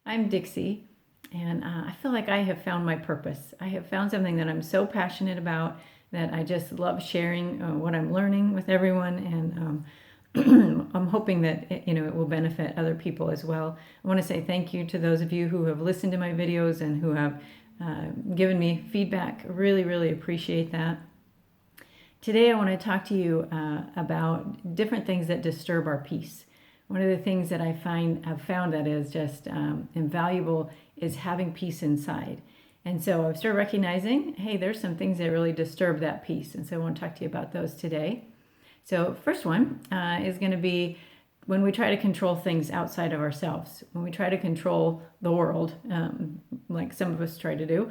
I'm Dixie, and I feel like I have found my purpose. I have found something that I'm so passionate about that I just love sharing what I'm learning with everyone, and I'm hoping that it will benefit other people as well. I want to say thank you to those of you who have listened to my videos and who have given me feedback. Really, really appreciate that. Today, I want to talk to you about different things that disturb our peace. One of the things that I've found that is just invaluable is having peace inside. And so I've started recognizing, hey, there's some things that really disturb that peace. And so I want to talk to you about those today. So first one is going to be when we try to control things outside of ourselves, when we try to control the world, like some of us try to do.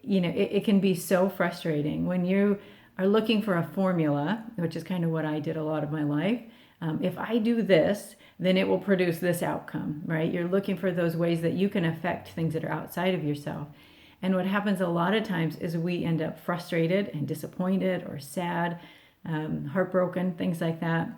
It can be so frustrating when you are looking for a formula, which is kind of what I did a lot of my life. If I do this, then it will produce this outcome, right? You're looking for those ways that you can affect things that are outside of yourself. And what happens a lot of times is we end up frustrated and disappointed or sad, heartbroken, things like that.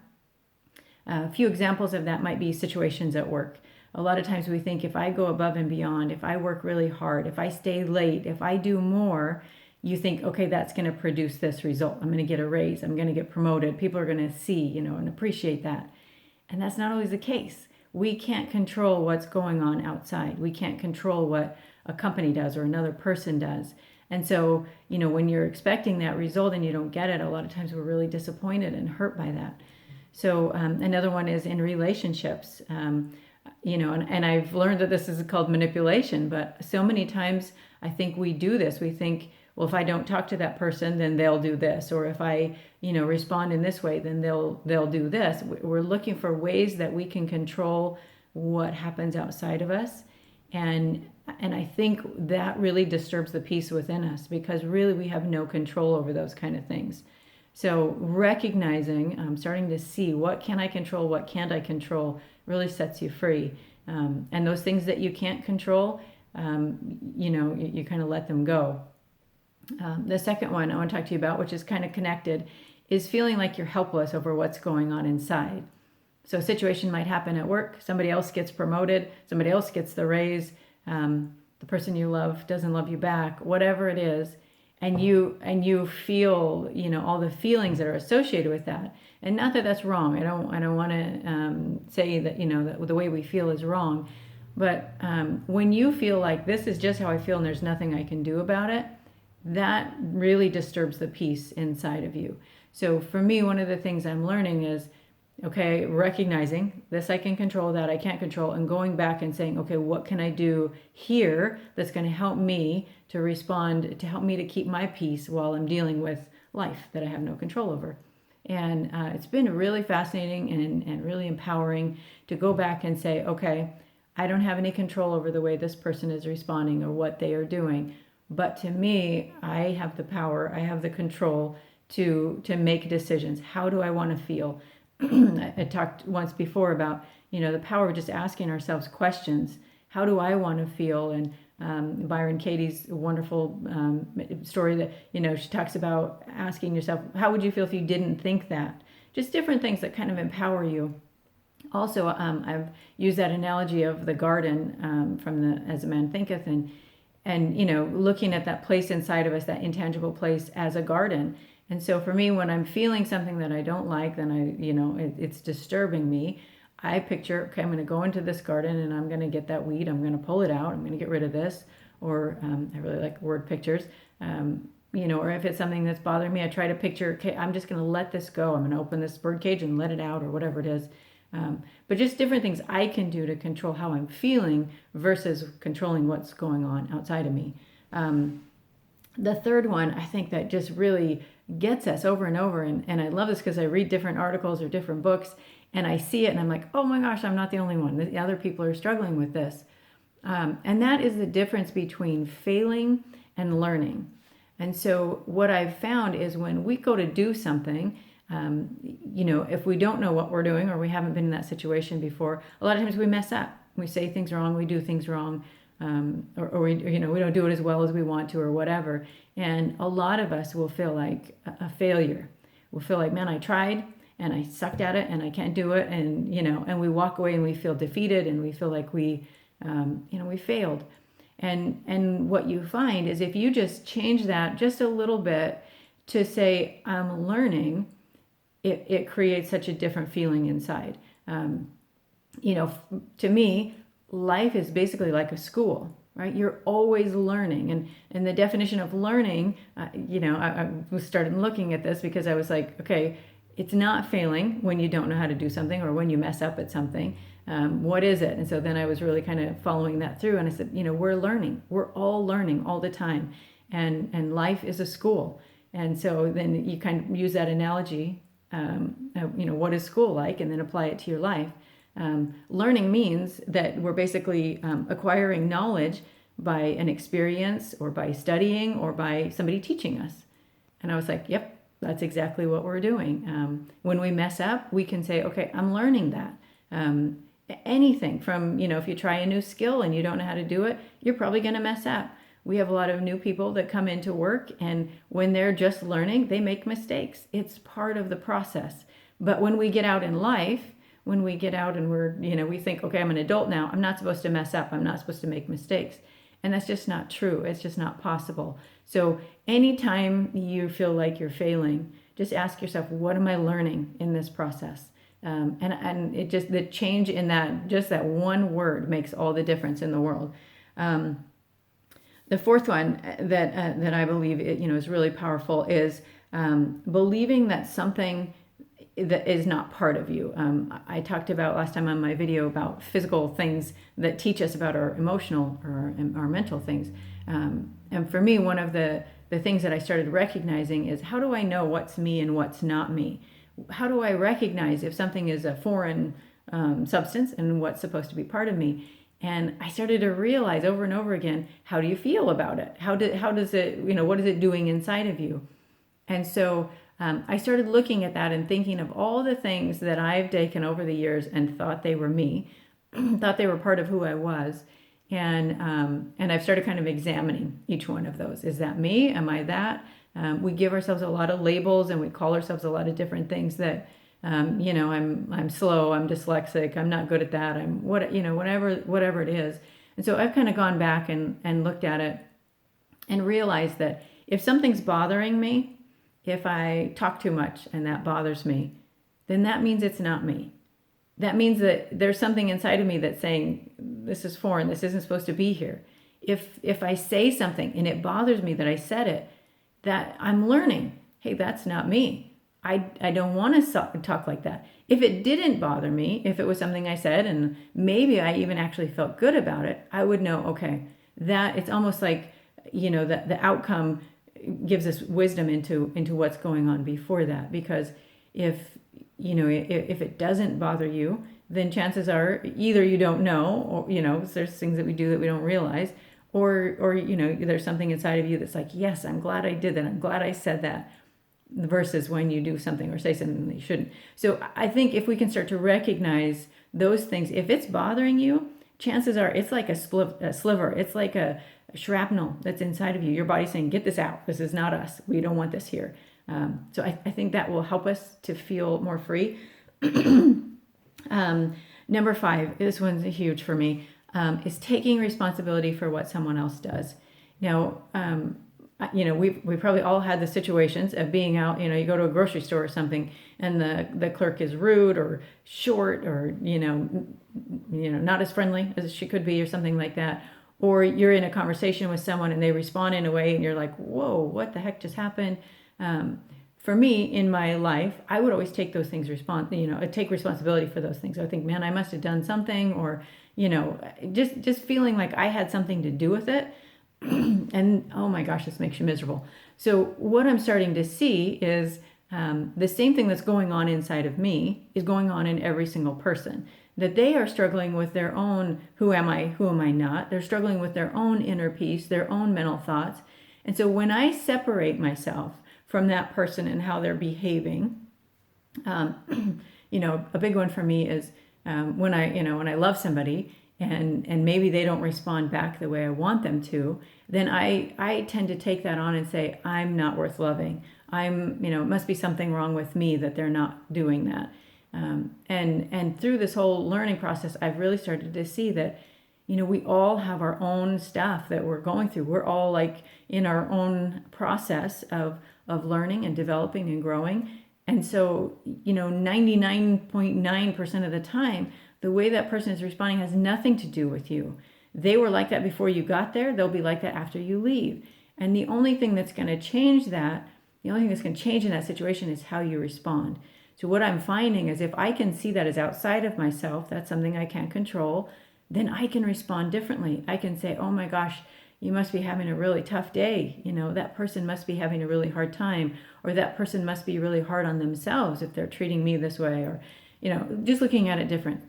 A few examples of that might be situations at work. A lot of times we think if I go above and beyond, if I work really hard, if I stay late, if I do more, you think, okay, that's going to produce this result. I'm going to get a raise. I'm going to get promoted. People are going to see, and appreciate that. And that's not always the case. We can't control what's going on outside. We can't control what a company does or another person does. And so, when you're expecting that result and you don't get it, a lot of times we're really disappointed and hurt by that. So another one is in relationships. And I've learned that this is called manipulation, but so many times I think we do this. We think, well, if I don't talk to that person, then they'll do this. Or if I, respond in this way, then they'll do this. We're looking for ways that we can control what happens outside of us. And I think that really disturbs the peace within us because really we have no control over those kind of things. So recognizing, starting to see what can I control, what can't I control, really sets you free. And those things that you can't control, you kind of let them go. The second one I want to talk to you about, which is kind of connected, is feeling like you're helpless over what's going on inside. So a situation might happen at work. Somebody else gets promoted. Somebody else gets the raise. The person you love doesn't love you back. Whatever it is, and you feel all the feelings that are associated with that. And not that that's wrong. I don't want to say that that the way we feel is wrong. But when you feel like this is just how I feel and there's nothing I can do about it, that really disturbs the peace inside of you. So for me, one of the things I'm learning is, okay, recognizing this I can control, that I can't control, and going back and saying, okay, what can I do here that's going to help me to respond, to help me to keep my peace while I'm dealing with life that I have no control over. And it's been really fascinating and really empowering to go back and say, okay, I don't have any control over the way this person is responding or what they are doing. But to me, I have the power, I have the control to make decisions. How do I want to feel? I talked once before about, the power of just asking ourselves questions. How do I want to feel? And Byron Katie's wonderful story that, she talks about asking yourself, how would you feel if you didn't think that? Just different things that kind of empower you. Also, I've used that analogy of the garden from the As a Man Thinketh, and looking at that place inside of us, that intangible place, as a garden. And so for me, when I'm feeling something that I don't like, then it's disturbing me, I picture, okay, I'm going to go into this garden and I'm going to get that weed, I'm going to pull it out, I'm going to get rid of this. Or I really like word pictures. Or if it's something that's bothering me, I try to picture, okay, I'm just going to let this go, I'm going to open this bird cage and let it out, or whatever it is. But just different things I can do to control how I'm feeling versus controlling what's going on outside of me. The third one, I think that just really gets us over and over, and I love this because I read different articles or different books, and I see it, and I'm like, oh my gosh, I'm not the only one. The other people are struggling with this. And that is the difference between failing and learning. And so what I've found is when we go to do something, if we don't know what we're doing or we haven't been in that situation before, a lot of times we mess up. We say things wrong, we do things wrong, or we don't do it as well as we want to, or whatever. And a lot of us will feel like a failure. We'll feel like, man, I tried and I sucked at it and I can't do it. And we walk away and we feel defeated and we feel like we We failed. And what you find is if you just change that just a little bit to say, I'm learning, it creates such a different feeling inside. To me, life is basically like a school, right? You're always learning. And the definition of learning, I was started looking at this because I was like, okay, it's not failing when you don't know how to do something or when you mess up at something. What is it? And so then I was really kind of following that through, and I said, we're learning. We're all learning all the time, and life is a school. And so then you kind of use that analogy, what is school like, and then apply it to your life. Learning means that we're basically acquiring knowledge by an experience or by studying or by somebody teaching us. And I was like, yep, that's exactly what we're doing. When we mess up, we can say, okay, I'm learning that. Anything from, if you try a new skill and you don't know how to do it, you're probably going to mess up. We have a lot of new people that come into work, and when they're just learning, they make mistakes. It's part of the process. But when we get out in life, when we get out and we think, okay, I'm an adult now, I'm not supposed to mess up. I'm not supposed to make mistakes. And that's just not true. It's just not possible. So anytime you feel like you're failing, just ask yourself, what am I learning in this process? And it just, the change in that one word makes all the difference in the world. The fourth one that I believe is really powerful is believing that something that is not part of you. I talked about last time on my video about physical things that teach us about our emotional or our mental things. And for me, one of the things that I started recognizing is, how do I know what's me and what's not me? How do I recognize if something is a foreign substance and what's supposed to be part of me? And I started to realize over and over again, how do you feel about it? How does it, what is it doing inside of you? And so I started looking at that and thinking of all the things that I've taken over the years and thought they were me, thought they were part of who I was. And I've started kind of examining each one of those. Is that me? Am I that? We give ourselves a lot of labels, and we call ourselves a lot of different things that, I'm slow, I'm dyslexic, I'm not good at that, whatever it is. And so I've kind of gone back and looked at it and realized that if something's bothering me, if I talk too much and that bothers me, then that means it's not me. That means that there's something inside of me that's saying, this is foreign, this isn't supposed to be here. If I say something and it bothers me that I said it, that I'm learning, hey, that's not me. I don't want to talk like that. If it didn't bother me, if it was something I said and maybe I even actually felt good about it, I would know, okay, that it's almost like, the outcome gives us wisdom into what's going on before that. Because if it doesn't bother you, then chances are either you don't know, or, there's things that we do that we don't realize, or there's something inside of you that's like, yes, I'm glad I did that. I'm glad I said that, versus when you do something or say something that you shouldn't. So I think if we can start to recognize those things, if it's bothering you, chances are it's like a sliver. It's like a shrapnel that's inside of you. Your body's saying, get this out. This is not us. We don't want this here. So I think that will help us to feel more free. Number 5, this one's huge for me, is taking responsibility for what someone else does. Now, we probably all had the situations of being out, you go to a grocery store or something and the clerk is rude or short or, not as friendly as she could be or something like that. Or you're in a conversation with someone and they respond in a way and you're like, whoa, what the heck just happened? For me, in my life, I would always take those things, take responsibility for those things. I think, man, I must have done something, or, just feeling like I had something to do with it. And oh my gosh, this makes you miserable. So what I'm starting to see is the same thing that's going on inside of me is going on in every single person. That they are struggling with their own, who am I not? They're struggling with their own inner peace, their own mental thoughts. And so when I separate myself from that person and how they're behaving, a big one for me is when I love somebody and maybe they don't respond back the way I want them to, then I tend to take that on and say, I'm not worth loving. It must be something wrong with me that they're not doing that. And through this whole learning process, I've really started to see that We all have our own stuff that we're going through. We're all like in our own process of learning and developing and growing. And so, 99.9% of the time, the way that person is responding has nothing to do with you. They were like that before you got there. They'll be like that after you leave. And the only thing that's going to change that, the only thing that's going to change in that situation is how you respond. So what I'm finding is if I can see that as outside of myself, that's something I can't control, then I can respond differently. I can say, oh my gosh, you must be having a really tough day. That person must be having a really hard time, or that person must be really hard on themselves if they're treating me this way, or just looking at it different.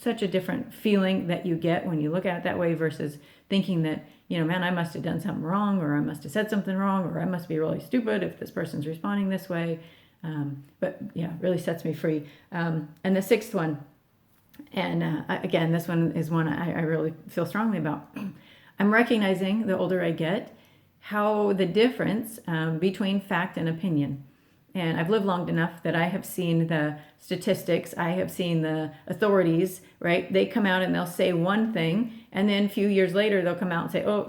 Such a different feeling that you get when you look at it that way versus thinking that, man, I must have done something wrong, or I must have said something wrong, or I must be really stupid if this person's responding this way. But yeah, really sets me free. And the sixth one, and again, this one is one I really feel strongly about. I'm recognizing the older I get how the difference between fact and opinion. And I've lived long enough that I have seen the statistics, I have seen the authorities, right? They come out and they'll say one thing, and then a few years later they'll come out and say, oh,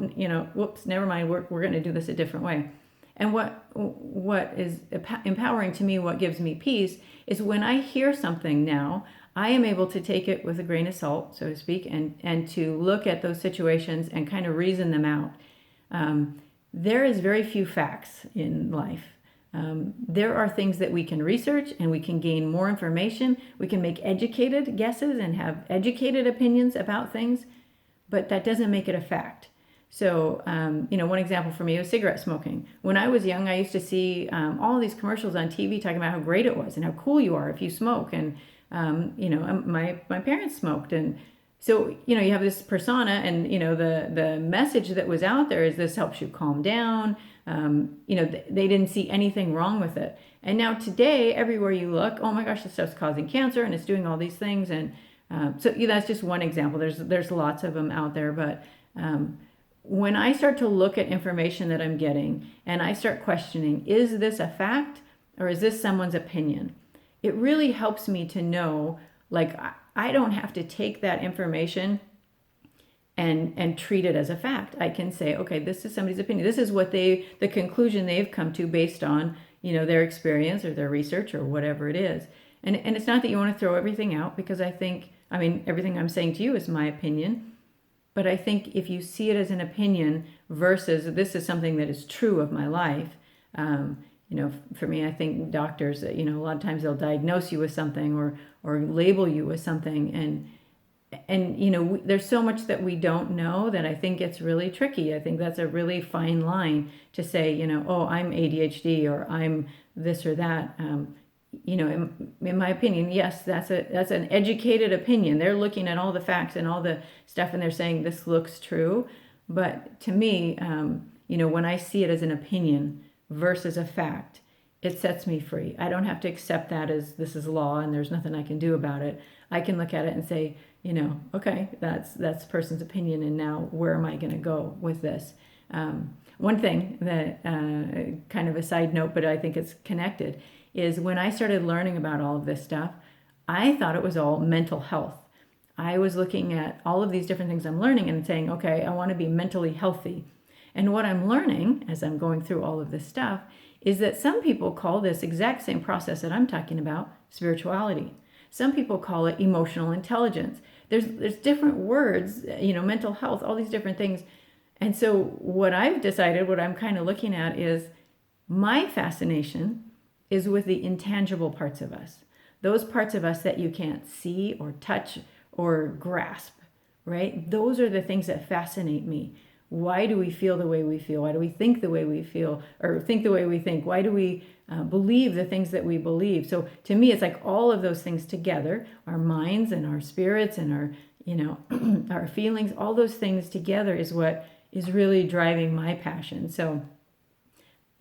whoops, never mind, we're going to do this a different way. And what is empowering to me, what gives me peace, is when I hear something now, I am able to take it with a grain of salt, so to speak, and to look at those situations and kind of reason them out. There is very few facts in life. There are things that we can research and we can gain more information. We can make educated guesses and have educated opinions about things, but that doesn't make it a fact. So, one example for me was cigarette smoking. When I was young, I used to see all these commercials on TV talking about how great it was and how cool you are if you smoke. And, my parents smoked. And so, you have this persona, and, the message that was out there is this helps you calm down. They didn't see anything wrong with it. And now today, everywhere you look, oh my gosh, this stuff's causing cancer and it's doing all these things. And so that's just one example. There's lots of them out there. But when I start to look at information that I'm getting and I start questioning, is this a fact or is this someone's opinion? It really helps me to know, like, I don't have to take that information and treat it as a fact. I can say, okay, this is somebody's opinion. This is what the conclusion they've come to based on, their experience or their research or whatever it is. And it's not that you want to throw everything out, because everything I'm saying to you is my opinion. But I think if you see it as an opinion versus this is something that is true of my life, for me, I think doctors, a lot of times they'll diagnose you with something or label you with something. And there's so much that we don't know that I think it's really tricky. I think that's a really fine line to say, oh, I'm ADHD or I'm this or that. In my opinion, yes, that's an educated opinion. They're looking at all the facts and all the stuff and they're saying this looks true. But to me, when I see it as an opinion versus a fact, it sets me free. I don't have to accept that as this is law and there's nothing I can do about it. I can look at it and say, okay, that's a person's opinion, and now where am I going to go with this? One thing that, kind of a side note, but I think it's connected, is when I started learning about all of this stuff, I thought it was all mental health. I was looking at all of these different things I'm learning and saying, okay, I want to be mentally healthy. And what I'm learning as I'm going through all of this stuff is that some people call this exact same process that I'm talking about spirituality. Some people call it emotional intelligence. There's different words, mental health, all these different things. And so what I've decided, what I'm kind of looking at is my fascination is with the intangible parts of us. Those parts of us that you can't see or touch or grasp, right? Those are the things that fascinate me. Why do we feel the way we feel? Why do we think the way we feel or think the way we think? Why do we believe the things that we believe? So to me, it's like all of those things together, our minds and our spirits and our, our feelings, all those things together is what is really driving my passion. So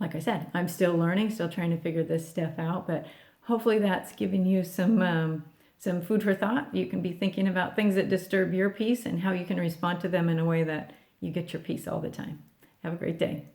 like I said, I'm still learning, still trying to figure this stuff out, but hopefully that's given you some food for thought. You can be thinking about things that disturb your peace and how you can respond to them in a way that you get your peace all the time. Have a great day.